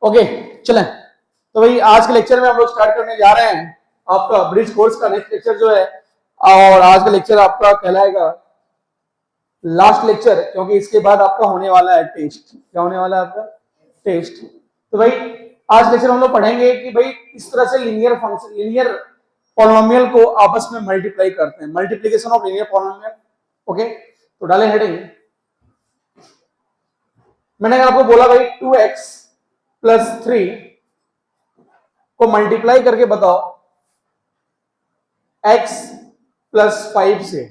Okay चलें। तो भाई आज के लेक्चर में हम लोग स्टार्ट करने जा रहे हैं आपका ब्रिज कोर्स का नेक्स्ट लेक्चर जो है, और आज का लेक्चर आपका कहलाएगा लास्ट लेक्चर, क्योंकि इसके बाद आपका होने वाला है टेस्ट। क्या होने वाला है आपका? टेस्ट। तो भाई आज लेक्चर हम लोग पढ़ेंगे कि भाई किस तरह से लीनियर फंक्शन, लीनियर पॉलिनोमियल को आपस में मल्टीप्लाई करते हैं, multiplication of linear polynomial. Okay, तो डालें हेडिंग। मैंने आपको बोला भाई 2x प्लस 3 को मल्टीप्लाई करके बताओ x प्लस 5 से।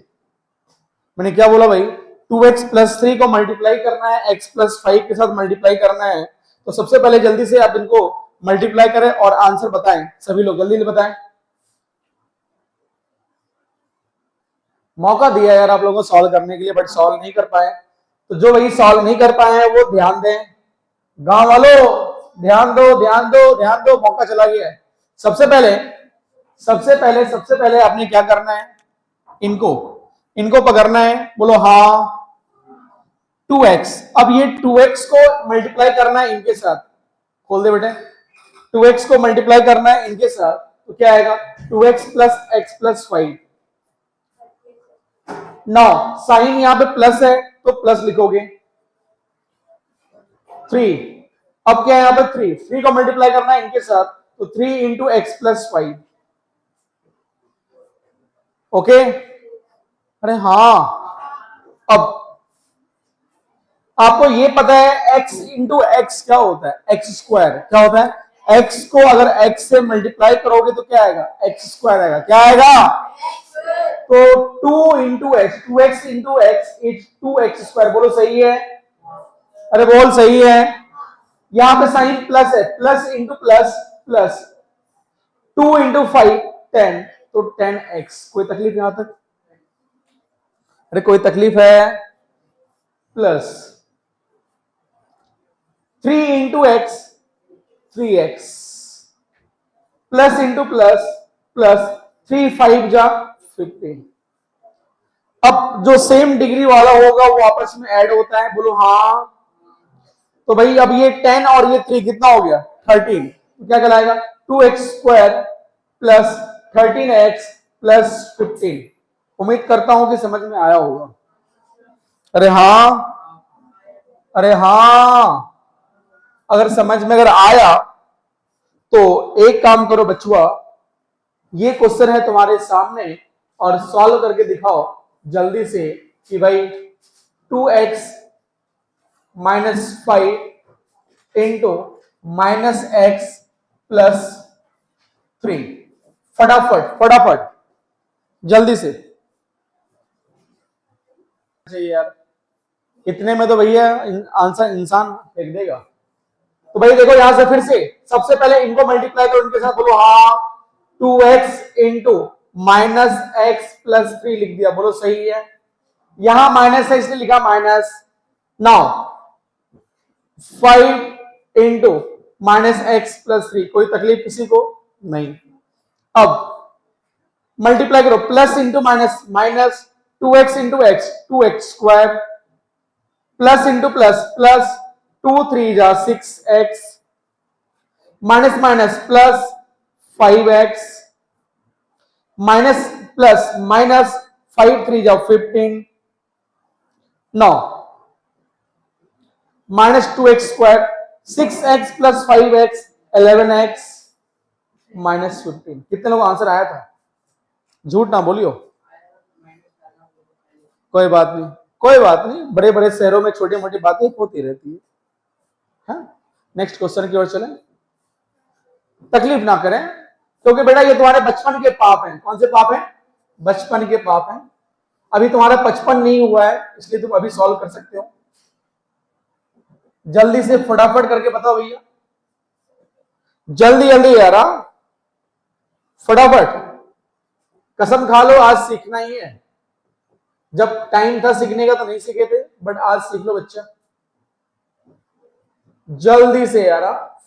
मैंने क्या बोला भाई? 2x प्लस 3 को मल्टीप्लाई करना है, x प्लस 5 के साथ मल्टीप्लाई करना है। तो सबसे पहले जल्दी से आप इनको मल्टीप्लाई करें और आंसर बताएं। सभी लोग जल्दी बताएं। मौका दिया यार आप लोगों को सॉल्व करने के लिए, बट सॉल्व नहीं कर पाए। तो जो भाई सॉल्व नहीं कर पाए हैं वो ध्यान दें। गांव वालों ध्यान दो, ध्यान दो, ध्यान दो, मौका चला गया है। सबसे पहले आपने क्या करना है? इनको पकड़ना है। बोलो हाँ 2x। अब ये 2x को मल्टीप्लाई करना है इनके साथ। खोल दे बेटे। 2x को मल्टीप्लाई करना है इनके साथ, तो क्या आएगा? 2x plus x plus 5। Now sine यहां पे प्लस है तो प्लस लिखोगे। 3। अब क्या है यहां पे? 3 को मल्टीप्लाई करना है इनके साथ, तो 3 इंटू एक्स प्लस 5। ओके, अरे हाँ। अब आपको ये पता है x इंटू एक्स क्या होता है? एक्स स्क्वायर क्या होता है? x को अगर x से मल्टीप्लाई करोगे तो क्या आएगा? एक्स स्क्वायर आएगा। क्या आएगा? तो 2 into x, 2x into x is 2x square. बोलो सही है? अरे बोल सही है। यहां पे साइन प्लस है, plus into plus plus. 2 into 5 10, तो 10x। कोई तकलीफ यहां तक? अरे कोई तकलीफ है? Plus 3 into x 3x, plus into plus plus 3 5 जा 15। अब जो सेम डिग्री वाला होगा वो आपस में ऐड होता है। बोलो हाँ। तो भाई अब ये 10 और ये 3 कितना हो गया? 13। तो क्या कहलाएगा? 2x square plus 13x plus 15। उम्मीद करता हूं कि समझ में आया होगा। अरे हाँ, अरे हाँ। अगर समझ में आया तो एक काम करो बच्चुआ, ये क्वेश्चन है तुम्हारे सामने और सॉल्व करके दिखाओ जल्दी से कि भाई 2x minus 5 into minus x plus 3। फटाफट फटाफट जल्दी से यार, इतने में तो भैया आंसर इंसान फेंक देगा। तो भाई देखो यहां से फिर से सबसे पहले इनको मल्टीप्लाई करो इनके साथ। बोलो हाँ 2x into minus x plus 3 लिख दिया। बोलो सही है। यहां माइनस है इसलिए लिखा minus. Now 5 into minus x plus 3। कोई तकलीफ किसी को? नहीं। अब मल्टीप्लाई करो, plus into minus minus 2x into x 2x square plus into plus plus 2 3 जा 6x minus minus plus 5x minus plus minus 5 3 जा 15। Now minus 2x square 6x plus 5x 11x minus 15। कितने लोग answer आया था? झूठ ना बोलियो। कोई बात नहीं, कोई बात नहीं। बड़े बड़े शहरों में छोटी मोटी बातें होती रहती है। हाँ? नेक्स्ट क्वेश्चन की ओर चलें। तकलीफ ना करें क्योंकि बेटा ये तुम्हारे बचपन के पाप हैं। कौन से पाप हैं? बचपन के पाप हैं। अभी तुम्हारा 55 नहीं हुआ है इसलिए तुम अभी सॉल्व कर सकते हो। जल्दी से फटाफट करके बताओ भैया, जल्दी जल्दी यार, फटाफट। कसम खा लो आज सीखना ही है। जब टाइम था सीखने का तो नहीं सीखे थे, बट आज सीख लो बच्चा। जल्दी से यार,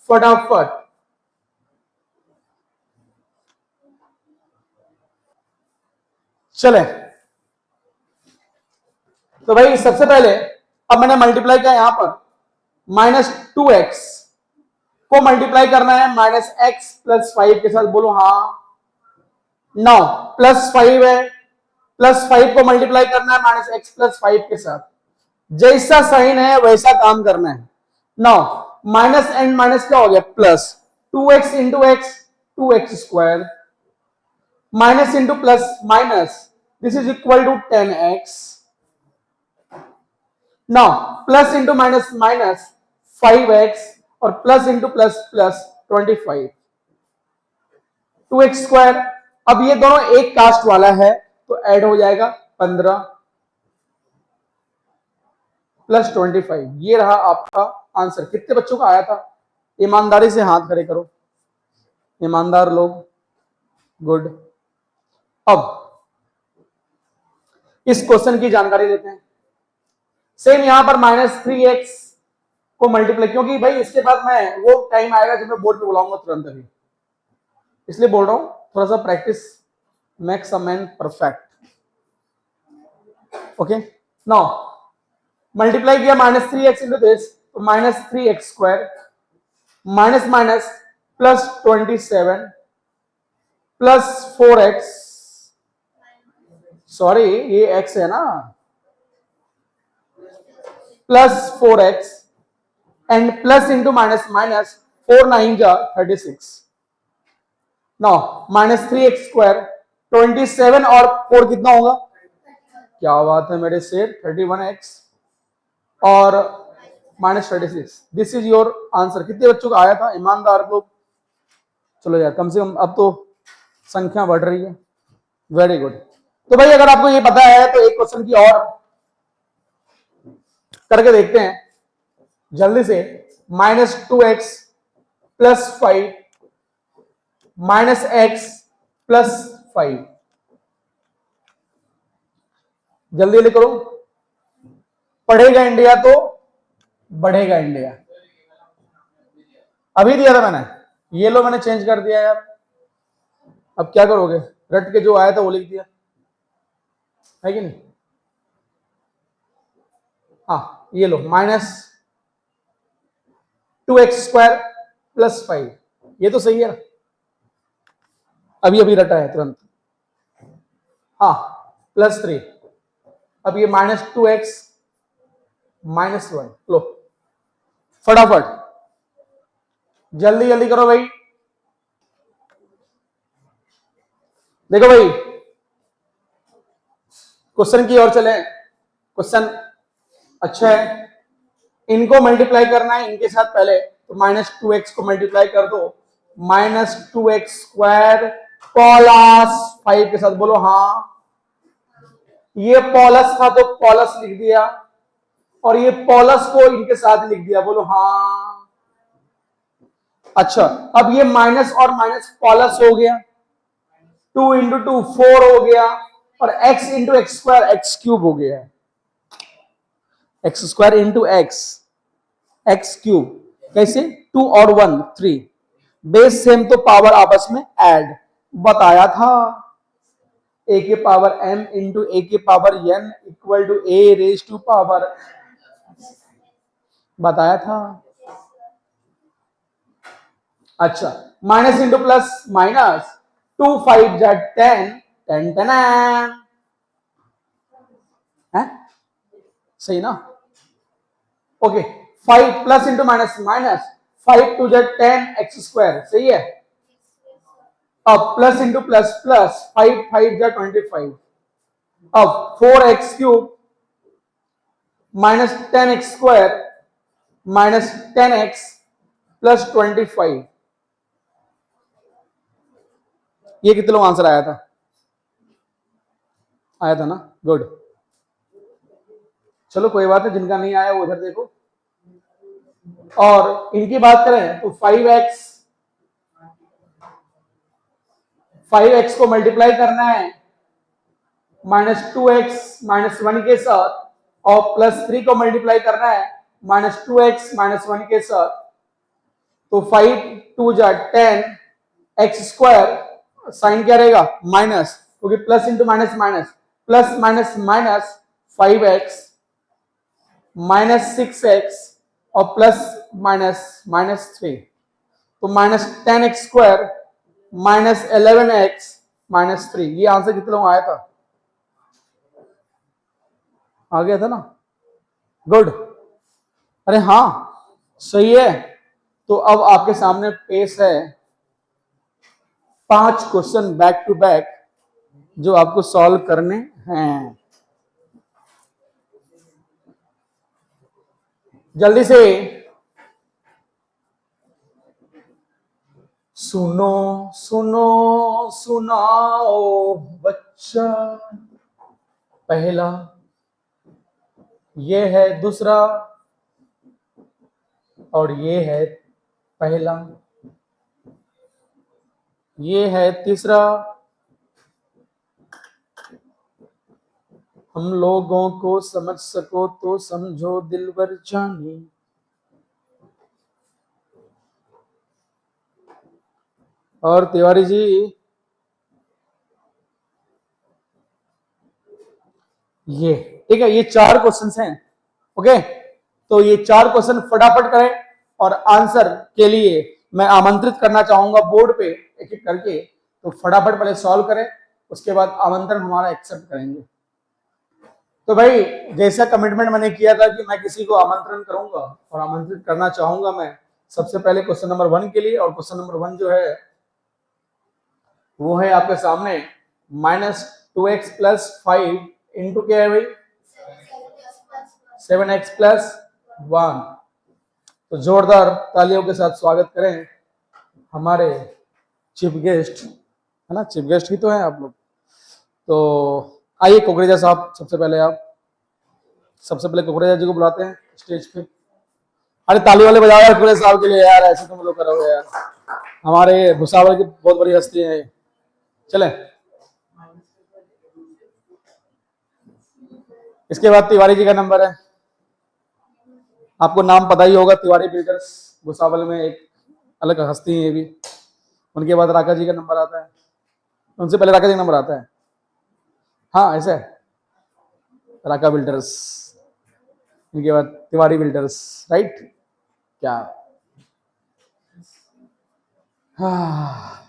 फटाफट। चले तो भाई सबसे पहले अब मैंने मल्टीप्लाई किया यहां पर माइनस 2x को मल्टीप्लाई करना है माइनस एक्स प्लस 5 के साथ, बोलो हाँ। नाउ प्लस 5 है, प्लस 5 को मल्टीप्लाई करना है माइनस एक्स प्लस 5 के साथ। जैसा साइन है वैसा काम करना है। नाउ माइनस एंड माइनस क्या हो गया, plus 2x into x, 2x square, minus into plus minus, this is equal to 10x। Now plus into minus minus 5x और plus into plus plus 25, 2x square. अब ये दोनों एक cast वाला है तो ऐड हो जाएगा 15 प्लस 25। ये रहा आपका आंसर। कितने बच्चों का आया था? ईमानदारी से हाथ खड़े करो, ईमानदार लोग, गुड। अब इस क्वेश्चन की जानकारी लेते हैं। सेम यहां पर -3x को मल्टीप्लाई, क्योंकि भाई इसके बाद मैं वो टाइम आएगा जब मैं बोर्ड पे बुलाऊंगा तुरंत अभी, इसलिए बोल रहा हूं थोड़ा सा practice makes a man perfect. Okay, now multiply किया -3x इंटू दिस, तो -3x square minus minus plus 27 plus 4x, sorry ये x है ना, plus 4x and plus into minus minus 4 9 जा 36। नाउ -3x स्क्वायर 27 और 4 कितना होगा, क्या बात है मेरे शेर, 31x और -36। This is your answer. कितने बच्चों का आया था ईमानदार लोग? चलो यार, कम से कम अब तो संख्या बढ़ रही है। Very good. तो भाई अगर आपको ये पता है तो एक क्वेश्चन की और करके देखते हैं जल्दी से। -2x plus 5 minus x plus 5, जल्दी जल्दी करो। पढ़ेगा इंडिया तो बढ़ेगा इंडिया। अभी दिया था मैंने, ये लो मैंने चेंज कर दिया यार। अब क्या करोगे, रट के जो आया था वो लिख दिया है कि नहीं? हाँ ये लो, -2x स्क्वायर प्लस 5, ये तो सही है ना, अभी अभी रटा है तुरंत। हाँ प्लस 3, अब ये -2x -1, लो फटाफट जल्दी जल्दी करो भाई। देखो भाई क्वेश्चन की ओर चले। क्वेश्चन अच्छा है, इनको मल्टीप्लाई करना है इनके साथ पहले, तो -2x को मल्टीप्लाई कर दो, -2x स्क्वायर प्लस 5 के साथ, बोलो हाँ। ये पॉलस था तो पॉलस लिख दिया, और ये पॉलस को इनके साथ लिख दिया, बोलो हाँ। अच्छा, अब ये माइनस और माइनस पॉलस हो गया, 2 इंटू 2 4 हो गया, और x into x square x cube हो गया, x square into x x cube. कैसे? 2 और 1 3, बेस सेम तो पावर आपस में ऐड, बताया था। a के पावर m इंटू a के power n equal to a raise to power, बताया था। अच्छा, माइनस इंटू प्लस माइनस, 2 5 जा 10 10 10 है सही ना? Okay, 5 plus into minus minus, 5 2 जा 10 एक्स स्क्वायर, सही है। अब प्लस इंटू प्लस प्लस, 5 5 जा 25, अब 4x cube minus 10x square minus 10x plus 25। ये कितने लोग आंसर आया था? आया था ना, गुड। चलो कोई बात नहीं, जिनका नहीं आया वो उधर देखो। और इनकी बात करें तो 5x को मल्टीप्लाई करना है -2x -1 के साथ, और +3 को मल्टीप्लाई करना है -2x -1 के साथ, तो 5 2 जा 10 एक्स स्क्वायर, साइन क्या रहेगा माइनस, क्योंकि plus into minus minus, plus minus minus 5x -6x और प्लस माइनस -3। तो -10x² -11x -3, ये आंसर कितने लोगों आया था? आ गया था ना? गुड। अरे हाँ सही है। तो अब आपके सामने पेश है 5 क्वेश्चन बैक टू बैक जो आपको सॉल्व करने हैं। जल्दी से सुनो सुनो सुनाओ बच्चा, पहला ये है, दूसरा और ये है पहला, ये है तीसरा। हम लोगों को समझ सको तो समझो दिलबर जानी। और तिवारी जी ये ठीक है, ये 4 क्वेश्चंस हैं। ओके, तो ये 4 क्वेश्चन फटाफट करें और आंसर के लिए मैं आमंत्रित करना चाहूंगा बोर्ड पे एक एक करके। तो फटाफट पहले सॉल्व करें, उसके बाद आमंत्रण हमारा एक्सेप्ट करेंगे। तो भाई जैसा कमिटमेंट मैंने किया था कि मैं किसी को आमंत्रण करूंगा और आमंत्रित करना चाहूंगा मैं सबसे पहले क्वेश्चन नंबर 1 के लिए। और क्वेश्चन नंबर 1 जो है वो है आपके सामने -2x + 5 इंटू क्या है भाई? 7x + 1। तो जोरदार तालियों के साथ स्वागत करें हमारे चीफ गेस्ट, है ना? चीफ गेस्ट ही तो हैं आप लोग। तो आइए कुकरेजा साहब, सबसे पहले कुकरेजा जी को बुलाते हैं स्टेज पे। अरे ताली वाले बजाओ यार कुकरेजा साहब के लिए यार, ऐसे तुम लोग करोगे यार, हमारे भुसावल की बहुत बड़ी हस्ती है। चले, इसके बाद तिवारी जी का नंबर है। आपको नाम पता ही होगा, तिवारी बिल्डर्स भुसावल में एक अलग हस्ती है ये भी। उनके बाद राका जी का नंबर आता है, उनसे पहले राका जी का नंबर आता है। हाँ ऐसे है, राका बिल्डर्स, इनके बाद तिवारी बिल्डर्स, राइट? क्या हाँ।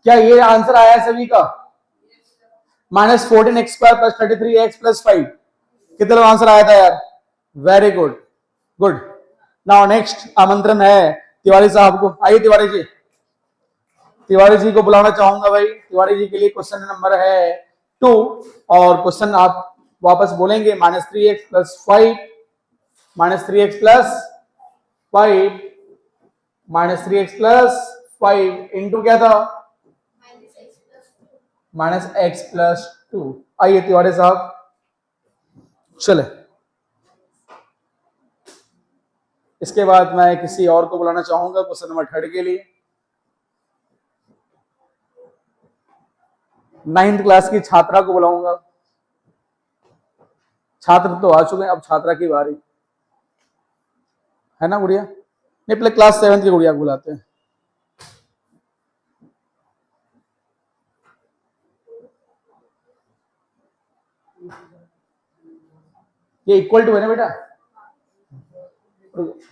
क्या ये आंसर आया है सभी का? -14x² + 33x + 5। कितने लोग आंसर आया था यार? Very good, good. Now next आमंत्रण है तिवारी साहब को। आइए तिवारी जी, तिवारी जी को बुलाना चाहूंगा भाई। तिवारी जी के लिए क्वेश्चन नंबर है 2 और क्वेश्चन आप वापस बोलेंगे -3x + 5 -3x + 5 -3x + 5 इंटू क्या था? -x + 2। आइए तिवारी साहब, चले। इसके बाद मैं किसी और को बुलाना चाहूंगा क्वेश्चन नंबर 3 के लिए। 9th क्लास की छात्रा को बुलाऊंगा। छात्र तो आ चुके हैं, अब छात्रा की बारी है ना गुड़िया? नहीं, पहले क्लास 7 की गुड़िया को बुलाते हैं। ये इक्वल टू है ना बेटा?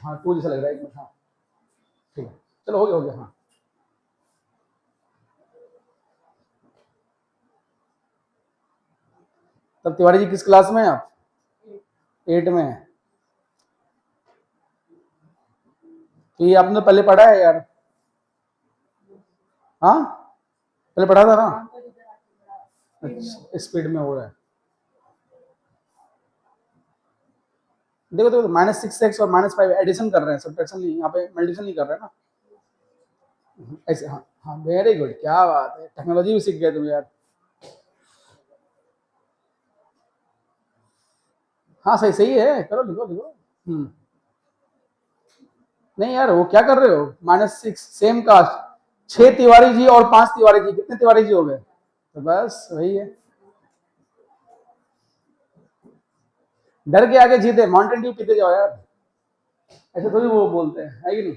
हाँ 2 जैसा लग रहा है एक मिनट। हाँ ठीक है, चलो हो गया। हाँ तब तिवारी जी किस क्लास में है आप? 8 में है। तो ये आपने पहले पढ़ा है यार? हाँ पहले पढ़ा था ना? अच्छा, स्पीड में हो रहा है। देखो देखो, -6x और -5 एडिशन कर रहे हैं, सब्ट्रैक्शन नहीं, यहाँ पे मल्टीप्लिकेशन नहीं कर रहे हैं ना ऐसे। हाँ हाँ वेरी गुड, क्या बात है, टेक्नोलॉजी भी सीख गए तुम यार। हाँ सही सही है, करो लिखो लिखो। नहीं यार वो क्या कर रहे हो? -6 सेम कास्ट, 6 तिवारी जी और 5 तिवारी जी, कितने तिवारी जी हो गए? तो बस वही है। डर के आगे जीते, माउंटेन ड्यू पीते जाओ यार, ऐसे थोड़ी वो बोलते हैं, है कि नहीं?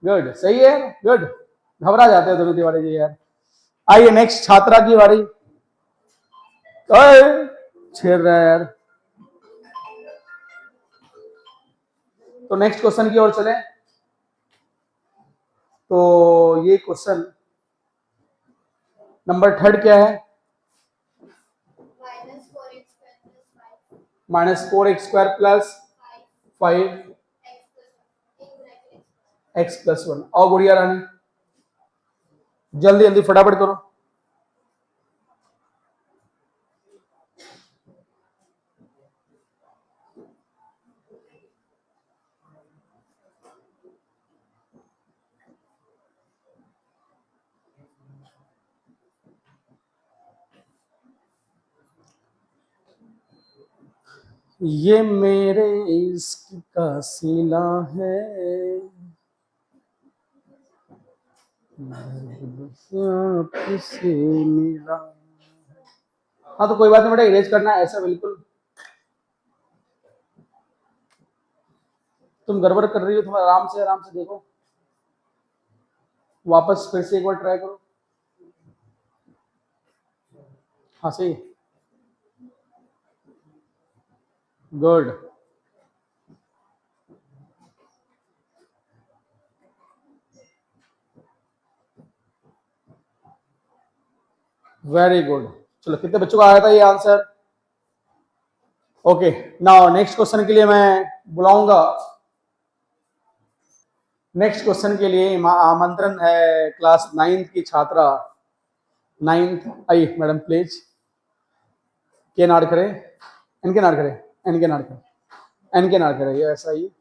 गुड, सही है, गुड। घबरा जाते हैं दोनों तिवारी जी यार। आइए नेक्स्ट छात्रा की बारी। छेड़ रहा है यार। तो नेक्स्ट क्वेश्चन की ओर चले। तो ये क्वेश्चन नंबर 3 क्या है? -4x² plus 5x+1। और गुड़िया रानी जल्दी जल्दी फटाफट करो। ये मेरे इश्क का सिला है, आपसे मिला। हाँ तो कोई बात नहीं बेटा, इरेज करना है ऐसा बिल्कुल। तुम गड़बड़ कर रही हो, तुम आराम से देखो, वापस फिर से एक बार ट्राई करो। हाँ सही, गुड, वेरी गुड। चलो कितने बच्चों को आया था ये answer? Okay, now next question के लिए मैं बुलाऊंगा। नेक्स्ट क्वेश्चन के लिए आमंत्रण है क्लास 9th की छात्रा, 9th। आइए मैडम प्लीज। के नाड़ करे, इनके नाड़ करे, इनके नाड़ करे, इनके नाड़ करे, ये ऐसा ही।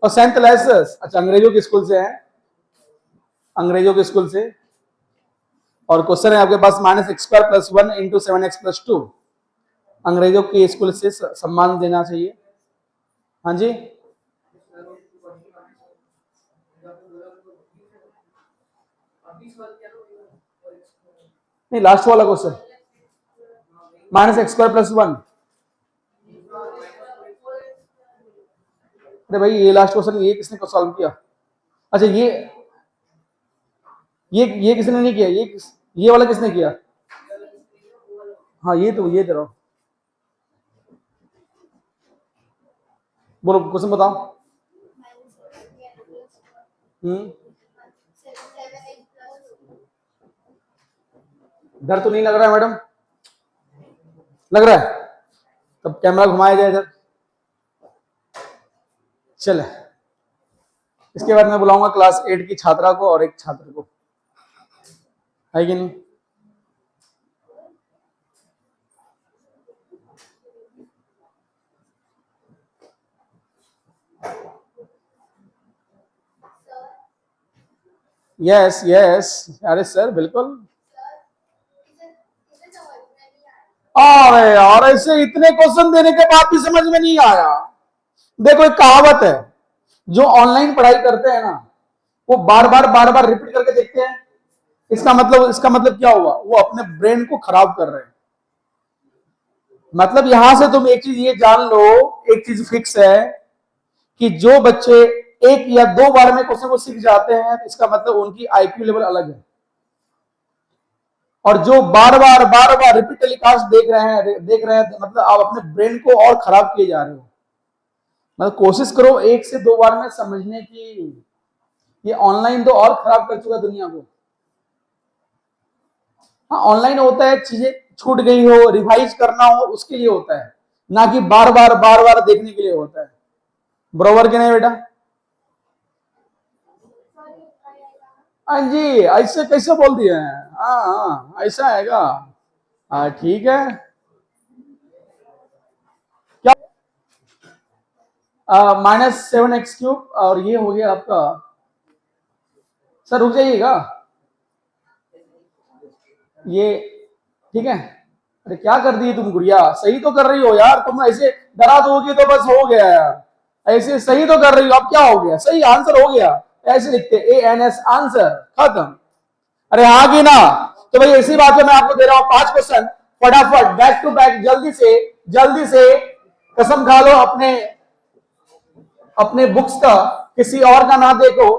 और सेंट लेसेस, अच्छा अंग्रेजों के स्कूल से हैं, अंग्रेजों के स्कूल से। और क्वेश्चन है आपके पास -x² + 1 × 7x+2। अंग्रेजों के स्कूल से सम्मान देना चाहिए। हाँ जी, नहीं लास्ट वाला क्वेश्चन -x² + 1। अरे भाई ये लास्ट क्वेश्चन, ये किसने सॉल्व किया? अच्छा ये किसने नहीं किया? ये वाला किसने किया? हाँ ये दे रहा हूं। बोलो क्वेश्चन बताओ। डर तो नहीं लग रहा है मैडम? लग रहा है? तब कैमरा घुमाया जाए इधर। चले, इसके बाद मैं बुलाऊंगा क्लास 8 की छात्रा को और एक छात्र को, है कि नहीं? यस यस, अरे सर बिल्कुल। अरे यार ऐसे इतने क्वेश्चन देने के बाद भी समझ में नहीं आया। देखो एक कहावत है, जो ऑनलाइन पढ़ाई करते हैं ना वो बार बार रिपीट करके देखते हैं। इसका मतलब क्या हुआ? वो अपने ब्रेन को खराब कर रहे हैं। मतलब यहां से तुम एक चीज ये जान लो, एक चीज फिक्स है कि जो बच्चे 1 या 2 बार में क्वेश्चन को सीख जाते हैं, इसका मतलब उनकी आईक्यू लेवल अलग है। और जो बार बार रिपीट टेलीकास्ट देख रहे हैं मतलब आप अपने ब्रेन को और खराब किए जा रहे हो। मतलब कोशिश करो 1 से 2 बार में समझने की। ये ऑनलाइन तो और खराब कर चुका दुनिया को। हाँ ऑनलाइन होता है चीजें छूट गई हो, रिवाइज करना हो, उसके लिए होता है, ना कि बार बार देखने के लिए होता है। बरोबर के नहीं बेटा? हाँ जी, ऐसे कैसे बोल दिए हैं? हाँ ऐसा आएगा। हाँ ठीक है। क्या -7x³ और ये हो गया आपका। सर रुक जाइएगा, ये ठीक है। अरे क्या कर दी तुम गुड़िया? सही तो कर रही हो यार, तुम ऐसे डरा दोगी तो बस हो गया यार। ऐसे सही तो कर रही हो, अब क्या हो गया? सही आंसर हो गया, ऐसे लिखते ANS आंसर खत्म। अरे हाँ की ना? तो भाई इसी बात पे मैं आपको दे रहा हूं 5 क्वेश्चन, फटाफट बैक टू बैक जल्दी से जल्दी से कसम खा लो अपने अपने बुक्स का, किसी और का ना देखो,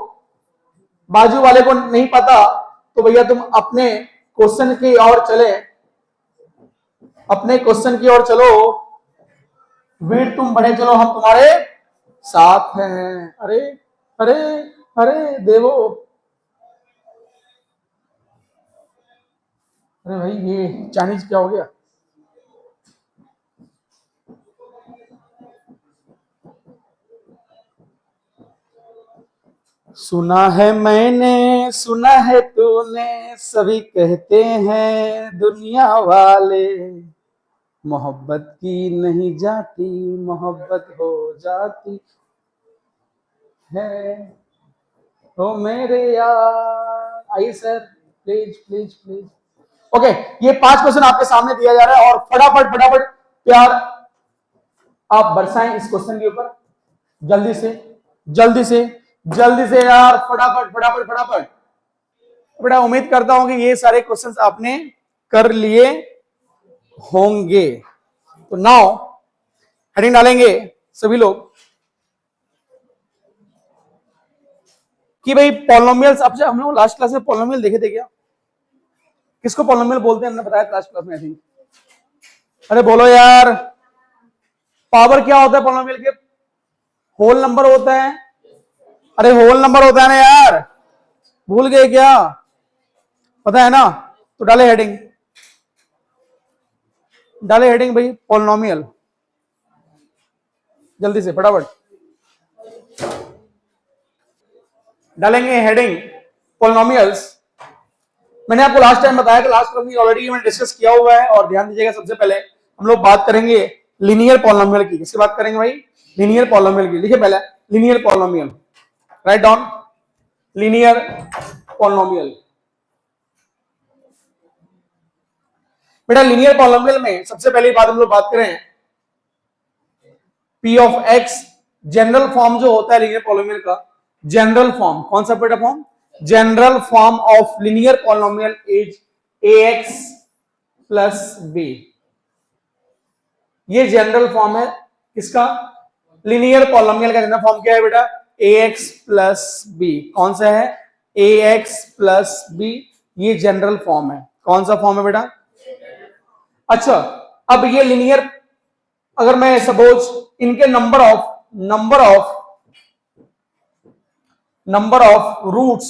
बाजू वाले को नहीं पता तो भैया तुम अपने क्वेश्चन की ओर चले, अपने क्वेश्चन की ओर चलो, वीर तुम बढ़े चलो, हम तुम्हारे साथ हैं। अरे अरे अरे देवो, अरे भाई ये चाइनीज क्या हो गया? सुना है मैंने, सुना है तूने, सभी कहते हैं दुनिया वाले, मोहब्बत की नहीं जाती, मोहब्बत हो जाती है। ओ मेरे यार, आइए sir, please please please. Okay, ये 5 क्वेश्चन आपके सामने दिया जा रहा है और फटाफट फटाफट प्यार आप बरसाएं इस क्वेश्चन के ऊपर, जल्दी से जल्दी से जल्दी से यार, फटाफट फटाफट फटाफट। बेटा उम्मीद करता हूं कि ये सारे क्वेश्चंस आपने कर लिए होंगे। तो नाउ हेडिंग डालेंगे सभी लोग कि भाई पॉलिनोमियल्स, अब हम लोग लास्ट क्लास में पॉलिनोमियल देखे थे क्या? किसको पॉलिनोमियल बोलते हैं हमने बताया लास्ट क्लास में आई थिंक। अरे बोलो यार, पावर क्या होता है पॉलिनोमियल के? होल नंबर होता है। अरे होल नंबर होता है ना यार, भूल गए क्या? पता है ना? तो डाले हेडिंग, डाले हेडिंग भाई पॉलिनोमियल, जल्दी से फटाफट डालेंगे हेडिंग पॉलिनोमियल्स। मैंने आपको लास्ट टाइम बताया था, लास्ट क्लास में ऑलरेडी मैंने डिस्कस किया हुआ है, और ध्यान दीजिएगा सबसे पहले हम लोग बात करेंगे लीनियर पॉलिनोमियल की। किसकी बात करेंगे भाई? लीनियर पॉलिनोमियल की। लिखिए पहले linear polynomial, write down linear polynomial. बेटा लीनियर पॉलिनोमियल में सबसे पहली बात हम लोग बात करें P of x, general form जो होता है लीनियर पॉलिनोमियल का, जनरल फॉर्म कौन सा बेटा form? General form of linear polynomial is ax plus B. ये जनरल फॉर्म है किसका? लीनियर पॉलिनोमियल का जनरल फॉर्म क्या है बेटा? ax plus B. कौन सा है? ax प्लस बी, ये जनरल फॉर्म है। कौन सा फॉर्म है बेटा? अच्छा, अब ये लीनियर, अगर मैं सपोज इनके नंबर ऑफ रूट्स,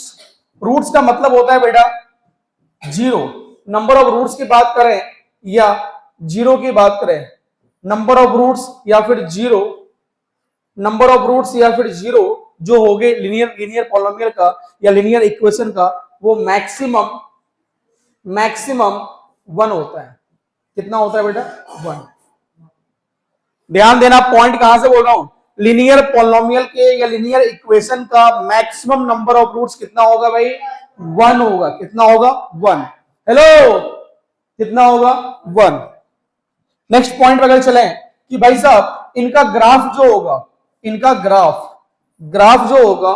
रूट्स का मतलब होता है बेटा जीरो, नंबर ऑफ रूट्स की बात करें या जीरो की बात करें, नंबर ऑफ रूट्स या फिर जीरो, नंबर ऑफ रूट्स या फिर जीरो जो हो गए लीनियर पॉलिनोमियल का या लीनियर इक्वेशन का, वो मैक्सिमम मैक्सिमम 1 होता है। कितना होता है बेटा? 1। ध्यान देना, पॉइंट कहां से बोल रहा हूं, लीनियर पॉलिनोमियल के या लीनियर इक्वेशन का मैक्सिमम नंबर ऑफ रूट्स कितना होगा भाई? 1 होगा। कितना होगा? 1। हेलो, कितना होगा? 1। नेक्स्ट पॉइंट अगर चले कि भाई साहब इनका ग्राफ जो होगा, इनका ग्राफ जो होगा,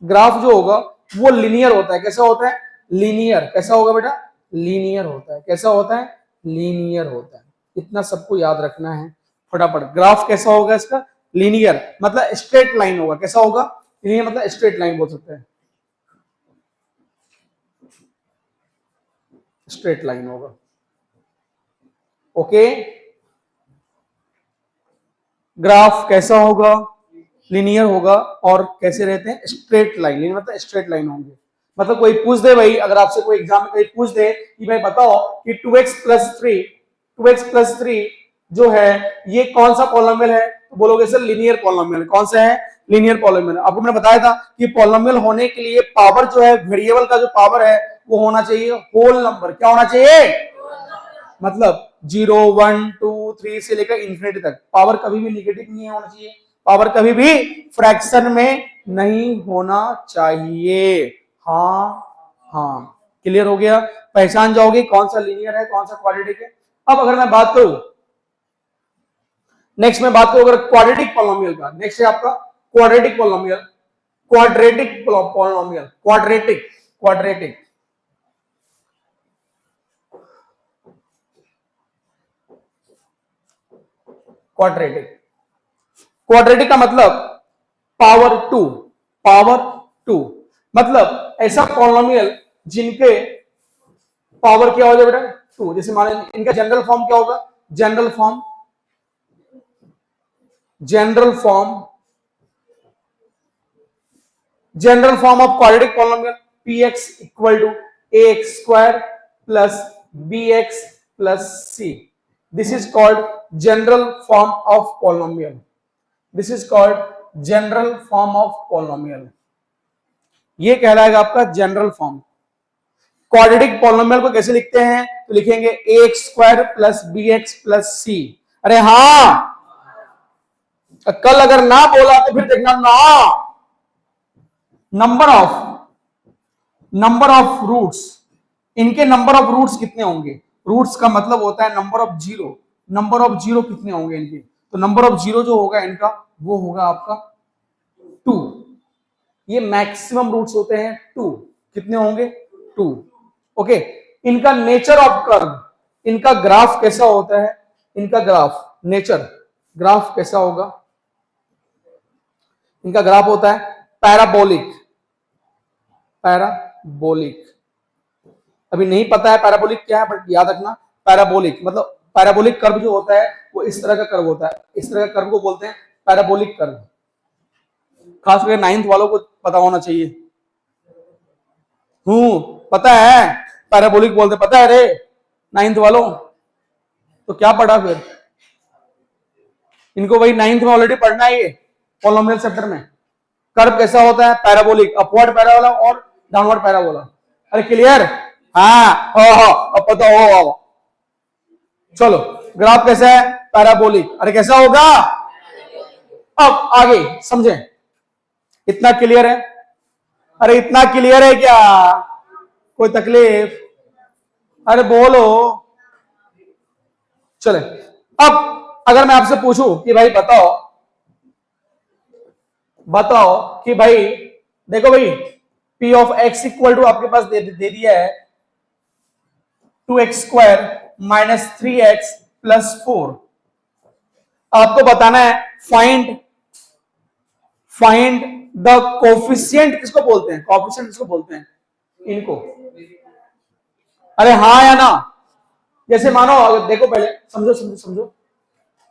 ग्राफ जो होगा वो लीनियर होता है। कैसा होता है? लीनियर। कैसा होगा बेटा? लीनियर होता है। कैसा होता है? लीनियर होता है। इतना सबको याद रखना है फटाफट। ग्राफ कैसा होगा इसका? लीनियर, मतलब स्ट्रेट लाइन होगा। कैसा होगा? लीनियर मतलब स्ट्रेट लाइन बोल सकते हैं, स्ट्रेट लाइन होगा। ओके, ग्राफ कैसा होगा? लीनियर होगा। और कैसे रहते हैं? Straight line. लीनियर मतलब स्ट्रेट लाइन होंगे। मतलब कोई पूछ दे भाई, अगर आपसे कोई एग्जाम में कोई पूछ दे कि भाई बताओ कि 2x+3 जो है ये कौन सा पॉलिनोमियल है, तो बोलोगे सर लीनियर पॉलिनोमियल। कौन सा है? Linear polynomial. आपको मैंने बताया था कि पॉलिनोमियल होने के लिए पावर जो है, वेरिएबल का जो पावर है वो होना चाहिए होल नंबर। क्या होना चाहिए? मतलब 0 1 2 3 से लेकर इंफिनिटी तक। पावर कभी भी निगेटिव नहीं होना चाहिए, पावर कभी भी फ्रैक्शन में नहीं होना चाहिए। हाँ हाँ, क्लियर हो गया? पहचान जाओगे कौन सा लीनियर है, कौन सा क्वाड्रेटिक है। अब अगर मैं बात करूं, नेक्स्ट में बात करूं अगर क्वाड्रेटिक पॉलिनोमियल का, नेक्स्ट है आपका quadratic polynomial. Quadratic polynomial, quadratic quadratic quadratic. Quadratic का मतलब पावर टू, पावर टू मतलब ऐसा पॉलिनोमियल जिनके पावर क्या हो जाए बेटा टू। जैसे मान इनका जनरल फॉर्म क्या होगा, general form, general form, general form of quadratic polynomial px equal to ax square plus bx plus c। This is called general form of polynomial, this is called general form of polynomial. ये कहलाएगा आपका general form. Quadratic polynomial को कैसे लिखते हैं, तो लिखेंगे ax square plus bx plus c। अरे हाँ, कल अगर ना बोला तो फिर देखना ना। नंबर ऑफ रूट्स, इनके नंबर ऑफ रूट्स कितने होंगे, रूट्स का मतलब होता है number of zero, number of zero कितने होंगे इनके, तो नंबर ऑफ जीरो जो होगा इनका वो होगा आपका 2। ये मैक्सिमम रूट्स होते हैं 2, कितने होंगे 2। ओके, इनका नेचर ऑफ कर्व, इनका ग्राफ कैसा होता है, इनका ग्राफ नेचर, ग्राफ कैसा होगा, इनका ग्राफ होता है पैराबोलिक, पैराबोलिक। अभी नहीं पता है पैराबोलिक क्या है, बट याद रखना पैराबोलिक मतलब पैराबोलिक कर्व जो होता है वो इस तरह का कर्व होता है, इस तरह का कर्व को बोलते हैं पैराबोलिक कर्व। खास करके 9th वालों को पता होना चाहिए। पता है पैराबोलिक बोलते, पता है रे 9th वालों, तो क्या पढ़ा फिर, इनको वही 9th में ऑलरेडी पढ़ना है। ये पॉलिनोमियल चैप्टर में कर्व कैसा होता है पैराबोलिक, अपवर्ड पैराबोला और डाउनवर्ड पैराबोला। अरे क्लियर, हाँ अब पता हो। चलो ग्राफ कैसा है पैराबोलिक, अरे कैसा होगा, अब आगे समझे, इतना क्लियर है, अरे इतना क्लियर है क्या, कोई तकलीफ, अरे बोलो। चले अब अगर मैं आपसे पूछूं कि भाई बताओ कि भाई देखो भाई p of x equal to आपके पास दे दिया है 2x square minus 3x plus 4। आपको बताना है फाइंड द कोफिशिएंट, किसको बोलते हैं, कोफिशिएंट किसको बोलते हैं, इनको। अरे हाँ या ना, जैसे मानो देखो पहले समझो,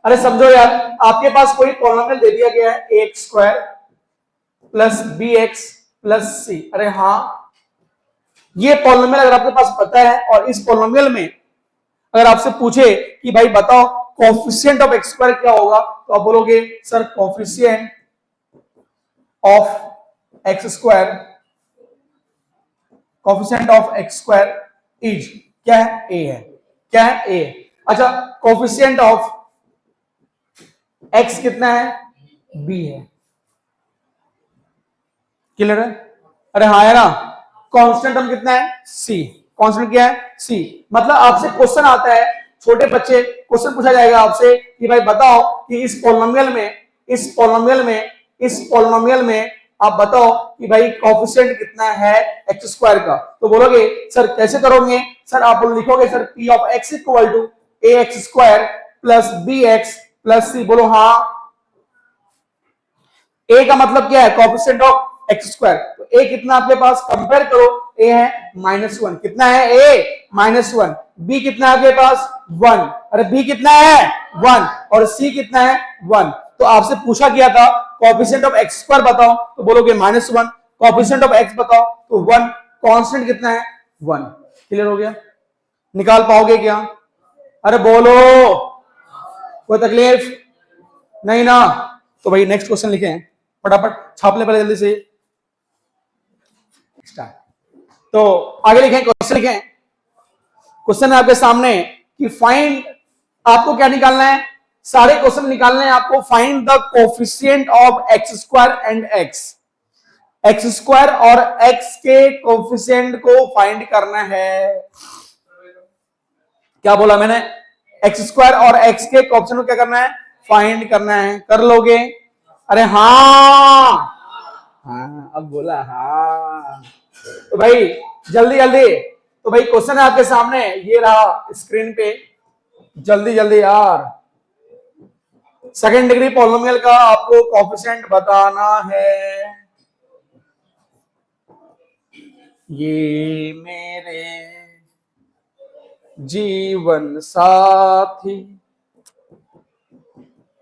अरे समझो यार, आपके पास कोई पॉलिनोमियल दे दिया गया है ax square plus bx plus c। अरे हाँ, ये पॉलिनोमियल अगर आपके पास पता है और इस पॉलिनोमियल में अगर आपसे पूछे कि भाई बताओ कोफिशिएंट ऑफ x स्क्वायर क्या होगा, तो आप बोलोगे sir coefficient of x square, coefficient of x square is क्या है, a है, क्या है a। अच्छा कोफिशिएंट ऑफ x कितना है, b है, क्लियर है। अरे हाँ है ना, कांस्टेंट हम कितना है c, कांस्टेंट क्या है c। मतलब आपसे क्वेश्चन आता है, छोटे बच्चे क्वेश्चन पूछा जाएगा आपसे कि भाई बताओ कि इस पॉलिनोमियल में आप बताओ कि भाई कोफिशिएंट कितना है एक्स स्क्वायर का, तो बोलोगे सर कैसे करोगे, सर आप लिखोगे sir p of x equal to ax square plus bx plus c। बोलो हाँ, a का मतलब क्या है कोफिशिएंट ऑफ एक्स स्क्वायर, तो a कितना आपके पास, कंपेयर करो, a है -1, कितना है a -1, b कितना है आपके पास 1, अरे b कितना है 1 और c कितना है 1। तो आपसे पूछा गया था कोफिशिएंट ऑफ एक्स स्क्वायर बताओ, तो बोलोगे -1, कोफिशिएंट ऑफ x बताओ तो 1, कांस्टेंट कितना है 1। क्लियर हो गया, निकाल पाओगे क्या, अरे बोलो, कोई तकलीफ नहीं ना। तो भाई नेक्स्ट क्वेश्चन लिखें, फटाफट छाप ले पहले जल्दी से। तो आगे लिखें, क्वेश्चन लिखें, क्वेश्चन है आपके सामने कि फाइंड, आपको क्या निकालना है, सारे क्वेश्चन निकालने हैं आपको। Find the coefficient of x square and x square और एक्स के कोफिशिएंट को फाइंड करना है। क्या बोला मैंने, एक्स स्क्वायर और एक्स के कोफिशिएंट को क्या करना है, फाइंड करना है, कर लोगे, अरे हाँ अब बोला हाँ। तो भाई जल्दी, तो भाई क्वेश्चन है आपके सामने, ये रहा स्क्रीन पे, जल्दी यार, सेकंड डिग्री पॉलिनोमियल का आपको कोफिशिएंट बताना है। ये मेरे जीवन साथी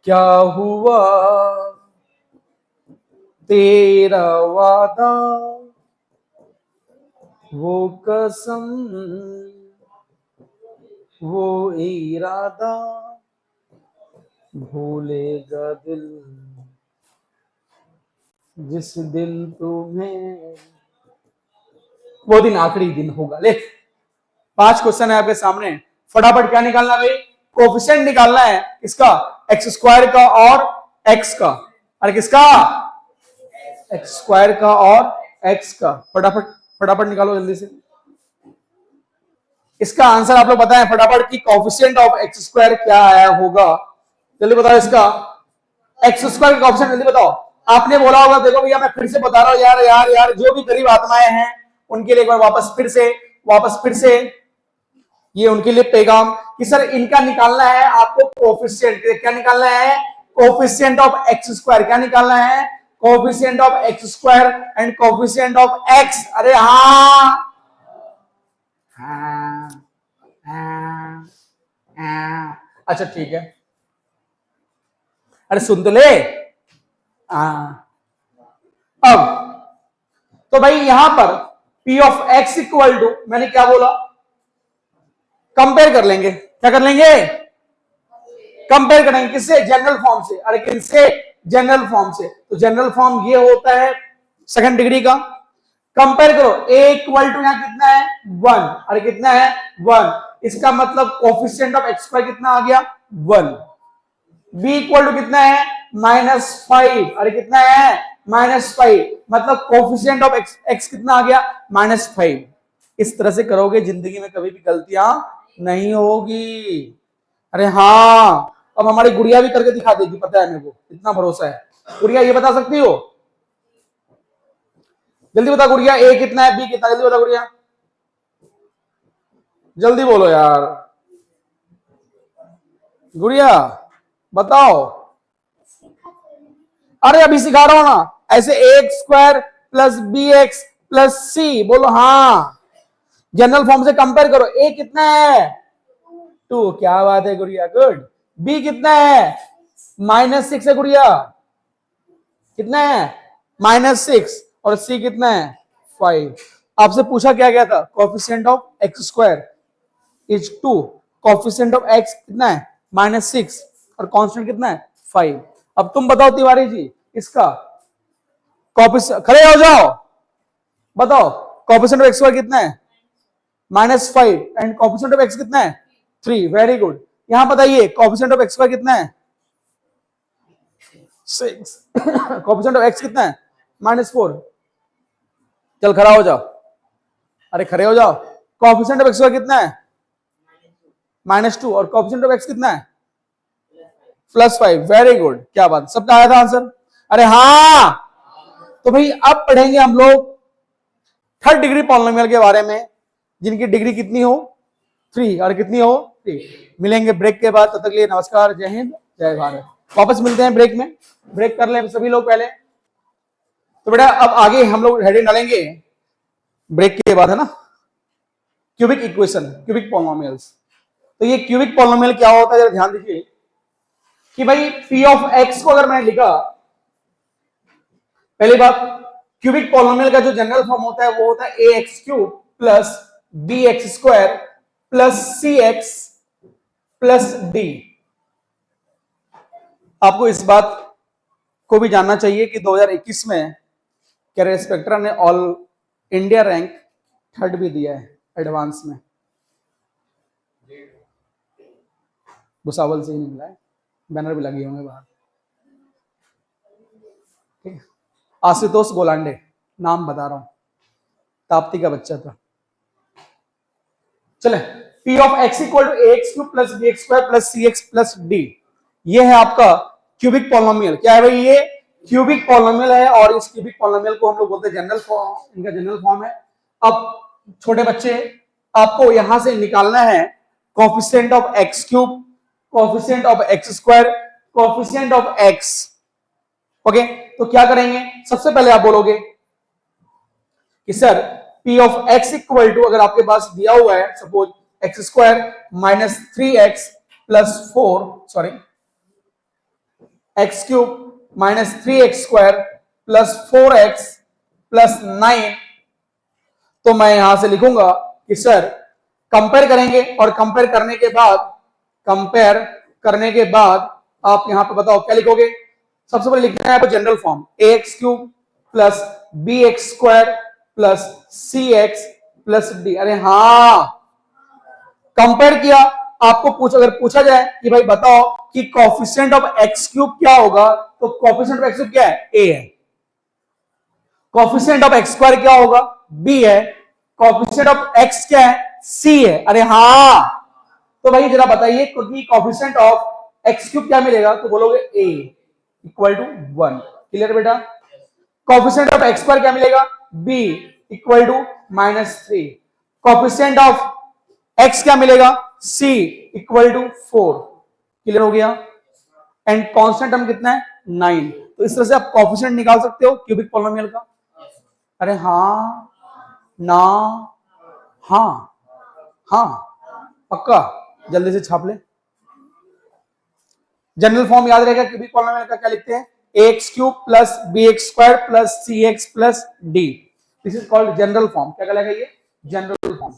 क्या हुआ तेरा वादा, वो कसम वो इरादा, भूलेगा दिल जिस दिल तुम्हें, वो दिन आखिरी दिन होगा। ले 5 क्वेश्चन है आपके सामने, फटाफट क्या निकालना भाई, कोफिशिएंट निकालना है किसका, एक्स स्क्वायर का और एक्स का, अरे किसका, एक्स स्क्वायर का और एक्स का, फटाफट फटाफट निकालो जल्दी से। इसका आंसर आप लोग बताएं फटाफट कि कोफिशिएंट ऑफ एक्स स्क्वायर क्या आया होगा, जल्दी बताओ। इसका एक्स स्क्वायर का ऑप्शन जल्दी बताओ। आपने बोला होगा, देखो भैया मैं फिर से बता रहा हूं यार यार यार, जो भी गरीब आत्माएं हैं उनके लिए एक बार वापस फिर से ये उनके लिए पैगाम कि सर इनका निकालना है आपको कोफिशिएंट, क्या निकालना है, कोफिशिएंट ऑफ एक्स स्क्वायर, क्या निकालना है, coefficient of x square and coefficient of x. अरे हाँ हाँ हाँ हाँ, अच्छा ठीक है, अरे सुन तो ले। अब तो भाई यहां पर P of x equal to, मैंने क्या बोला, कंपेयर कर लेंगे, क्या कर लेंगे, कंपेयर करेंगे किससे, जनरल फॉर्म से। अरे किससे, जनरल फॉर्म से। तो जनरल फॉर्म ये होता है सेकंड डिग्री का, कंपेयर करो a इक्वल टू यहां कितना है 1, अरे कितना है 1, इसका मतलब कोफिशिएंट ऑफ एक्स स्क्वायर कितना आ गया 1, b इक्वल टू कितना है -5, अरे कितना है -5, मतलब कोफिशिएंट ऑफ x कितना आ गया -5। इस तरह से करोगे जिंदगी में कभी भी गलतियां नहीं होगी। अरे हाँ, अब हमारी गुड़िया भी करके दिखा देगी, पता है मेरे को, इतना भरोसा है। गुड़िया ये बता सकती हो, जल्दी बता गुड़िया, a कितना है b कितना, जल्दी बता गुड़िया, जल्दी बोलो यार गुड़िया बताओ। अरे अभी सिखा रहा हूं ना, ऐसे x square plus b x plus c, बोलो हाँ, जनरल फॉर्म से कंपेयर करो। ए कितना है 2, क्या बात है गुड़िया, गुड। बी कितना है -6 है गुड़िया, कितना है -6, और सी कितना है 5। आपसे पूछा क्या गया था, coefficient of x square is 2, coefficient of x कितना है -6 और कांस्टेंट कितना है 5। अब तुम बताओ तिवारी जी, इसका कोफिशिएंट, खड़े हो जाओ, बताओ कोफिशिएंट ऑफ एक्स स्क्वायर कितना है -5 एंड कोफिशिएंट ऑफ एक्स कितना है 3, वेरी गुड। यहां बताइए कोफिशिएंट ऑफ एक्स स्क्वायर कितना है 6, कोफिशिएंट ऑफ एक्स कितना है -4, चल खड़ा हो जाओ, अरे खड़े हो जाओ। कोफिशिएंट ऑफ एक्स स्क्वायर कितना है -2 और कोफिशिएंट ऑफ एक्स कितना है +5, वेरी गुड, क्या बात, सबका आया था आंसर, अरे हाँ। तो भाई अब पढ़ेंगे हम लोग थर्ड डिग्री पॉलिनोमियल के बारे में, जिनकी डिग्री कितनी हो 3 और कितनी हो 3। मिलेंगे ब्रेक के बाद, तब तक के लिए नमस्कार, जय हिंद जय भारत। वापस मिलते हैं ब्रेक में, ब्रेक कर ले सभी लोग पहले। तो बेटा अब आगे हम लोग हेडिंग डालेंगे ब्रेक के बाद, है ना, क्यूबिक इक्वेशन, क्यूबिक पॉलिनोमियल्स। तो ये क्यूबिक पॉलिनोमियल क्या होता है, जरा ध्यान दीजिए कि भाई P ऑफ x को अगर मैंने लिखा, पहली बात क्यूबिक पॉलिनोमियल का जो जनरल फॉर्म होता है वो होता है ax³ plus bx² plus cx plus d। आपको इस बात को भी जानना चाहिए कि 2021 में कैरियर स्पेक्ट्रा ने ऑल इंडिया रैंक 3rd भी दिया है एडवांस में, भुसावल से ही निकला है, बैनर भी लगे होंगे बाहर, ठीक है। आशुतोष गोलांडे, नाम बता रहा हूं, ताप्ती का बच्चा था। चले, P of x equal to ax³ plus bx² plus cx plus d, ये है आपका क्यूबिक पॉलिनोमियल। क्या है भाई, ये क्यूबिक पॉलिनोमियल है, और इस क्यूबिक पॉलिनोमियल को हम लोग बोलते हैं जनरल फॉर्म, इनका जनरल फॉर्म है। अब छोटे बच्चे, आपको यहां से निकालना है coefficient of x³, coefficient of x², coefficient of x. Okay, तो क्या करेंगे, सबसे पहले आप बोलोगे कि sir P of x equal to, अगर आपके पास दिया हुआ है suppose x square minus 3x plus 4, sorry x cube minus 3x square plus 4x plus 9, तो मैं यहां से लिखूंगा कि सर कंपेयर करेंगे, और कंपेयर करने के बाद, कंपेयर करने के बाद आप यहां पे बताओ क्या लिखोगे। सबसे पहले लिखना है general form, a x cube plus b x square plus c x plus d. अरे हाँ, कंपेयर किया, आपको अगर पूछा जाए कि भाई बताओ कि कोफिशिएंट ऑफ एक्स क्यूब क्या होगा, तो कोफिशिएंट ऑफ एक्स क्यूब क्या है, ए है। कोफिशिएंट ऑफ एक्स स्क्वायर क्या होगा, बी है। कोफिशिएंट ऑफ एक्स क्या है, सी है। अरे हाँ, तो भाई जरा बताइए क्योंकि कोफिशिएंट ऑफ एक्स क्यूब क्या मिलेगा, तो बोलोगे ए इक्वल टू 1। क्लियर बेटा। कोफिशिएंट ऑफ एक्स स्क्वायर क्या मिलेगा, B equal to -3। Coefficient of x क्या मिलेगा, सी इक्वल टू 4। क्लियर हो गया। एंड कांस्टेंट टर्म कितना है, 9। तो इस तरह से आप कोफिशिएंट निकाल सकते हो क्यूबिक पॉलिनोमियल का। अरे हाँ, ना, हाँ, हाँ, पक्का, जल्दी से छाप ले। जनरल फॉर्म याद रहेगा क्यूबिक पॉलिनोमियल का, क्या लिखते हैं, a x cube plus b x square plus c x plus d. This is called general form. क्या कहलाएगा ये, जनरल फॉर्म।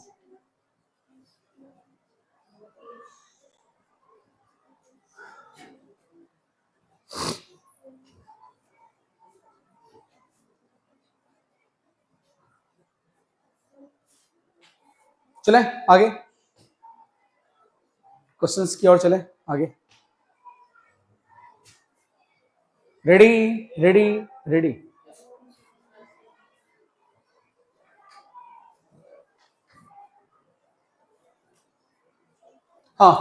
चले आगे, क्वेश्चंस की ओर चले आगे। Ready, ready, ready. हाँ,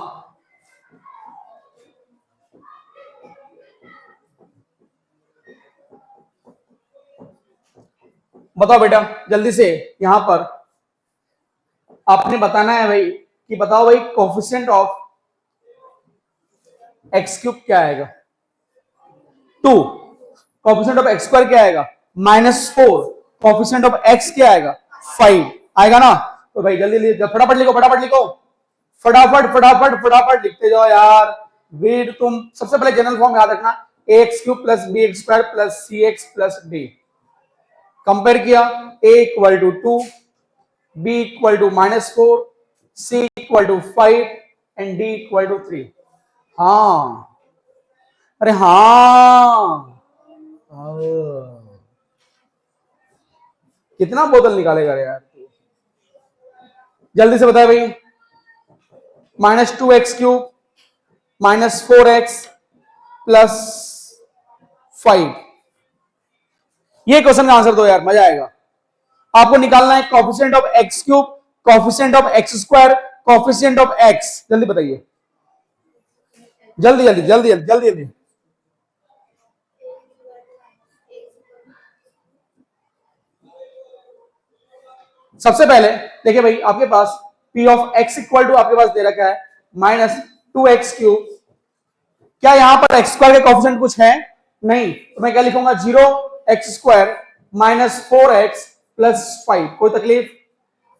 बताओ बेटा जल्दी से। यहां पर आपने बताना है भाई कि बताओ भाई कोफिशिएंट ऑफ एक्स क्यूब क्या आएगा, 2। कोफिशिएंट ऑफ एक्स स्क्वायर क्या आएगा, -4। कोफिशिएंट ऑफ एक्स क्या आएगा, 5 आएगा ना। तो भाई जल्दी जल्दी फटाफट लिखो, फटाफट लिखो, फटाफट फटाफट फटाफट लिखते जाओ यार। वीड तुम सबसे पहले जनरल फॉर्म याद रखना, a x cube plus b x square plus c x plus d. Compare किया, a equal to 2, b equal to -4, c equal to 5 and d equal to 3। हाँ, अरे हाँ, कितना बोतल निकालेगा यार, जल्दी से बताए भाई। -2x क्यूब -4x प्लस 5, ये क्वेश्चन का आंसर दो यार, मजा आएगा। आपको निकालना है coefficient of x cube, coefficient of x square, coefficient of x. जल्दी बताइए, जल्दी जल्दी जल्दी जल्दी जल्दी। सबसे पहले देखिए भाई, आपके पास p of x equal to आपके पास दे रखा है -2x क्यूब। क्या यहां पर एक्स स्क्वायर के कोफिशिएंट कुछ है, नहीं, तो मैं क्या लिखूंगा, 0x स्क्वायर -4x प्लस 5। कोई तकलीफ।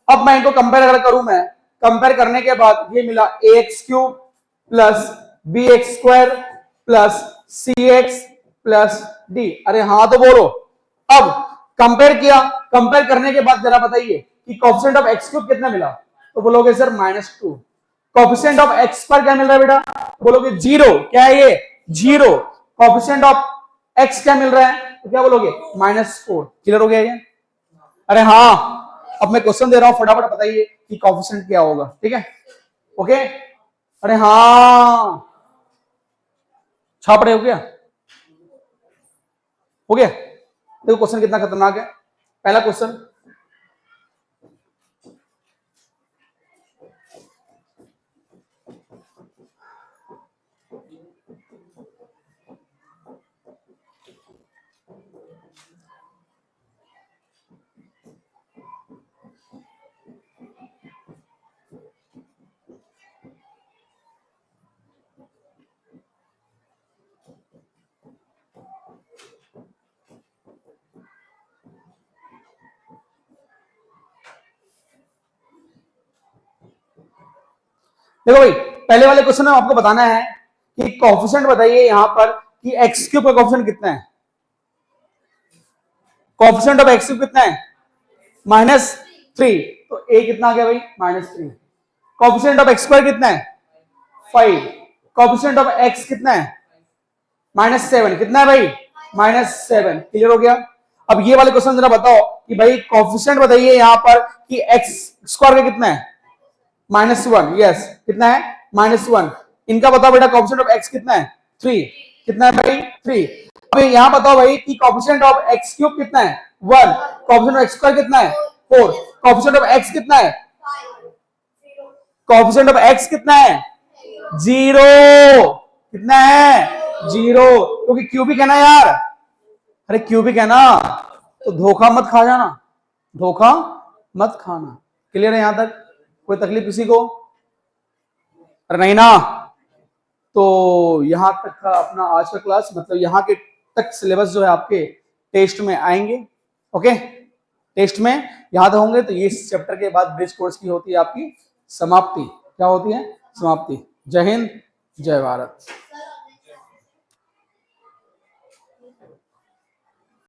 अब मैं इनको कंपेयर अगर करूं, मैं कंपेयर करने के बाद ये मिला ax cube plus bx square plus cx plus d। अरे हाँ तो बोलो। अब कंपेयर किया, कंपेयर करने के बाद जरा बताइए कि कोफिशिएंट ऑफ एक्स क्यूब कितना मिला, तो बोलोगे सर -2। कोफिशिएंट ऑफ एक्स पर क्या मिल रहा है बेटा, बोलोगे 0। क्या है ये, 0। कोफिशिएंट ऑफ एक्स क्या मिल रहा है, तो क्या बोलोगे, -4। क्लियर हो गया ये। अरे हाँ, अब मैं क्वेश्चन दे रहा हूं, फटाफट बताइए कि कोफिशिएंट क्या होगा, ठीक है, ओके। अरे हाँ, छाप रहे हो क्या, हो गया। देखो क्वेश्चन कितना खतरनाक है। पहला क्वेश्चन, देखो भाई, पहले वाले क्वेश्चन में आपको बताना है कि कोएफिशिएंट बताइए यहां पर कि एक्स क्यूब का कोएफिशिएंट कितना है। कोएफिशिएंट ऑफ एक्स क्यूब कितना है? -3। तो ए कितना आ गया भाई? -3। कोएफिशिएंट ऑफ एक्स स्क्वायर कितना है? 5। कोएफिशिएंट ऑफ एक्स कितना है? -7। कितना है भाई? -7। क्लियर हो गया। अब ये वाले क्वेश्चन जरा बताओ कि भाई कोएफिशिएंट बताइए यहां पर कि एक्स स्क्वायर का कितना है? -1। यस, कितना है? -1। इनका बताओ बेटा कोएफिशिएंट ऑफ एक्स कितना है? 3। कितना है भाई? 3। अब यहां बताओ भाई कि कोएफिशिएंट ऑफ एक्स क्यूब कितना है? 1। कोएफिशिएंट ऑफ एक्स स्क्वायर कितना है? 4। कोएफिशिएंट ऑफ एक्स कितना है? कोएफिशिएंट ऑफ एक्स कितना है? 0। कितना है? 0, क्योंकि क्यूबिक है ना यार। अरे क्यूबिक है ना, तो धोखा मत खा जाना, धोखा मत खाना। क्लियर है यहां तक? कोई तकलीफ किसी को? अरे नहीं ना। तो यहां तक का अपना आज का क्लास, मतलब यहां के तक सिलेबस जो है आपके टेस्ट में आएंगे। ओके, टेस्ट में यहां तक होंगे। तो ये चैप्टर के बाद ब्रिज कोर्स की होती है आपकी समाप्ति। क्या होती है? समाप्ति। जय हिंद, जय भारत।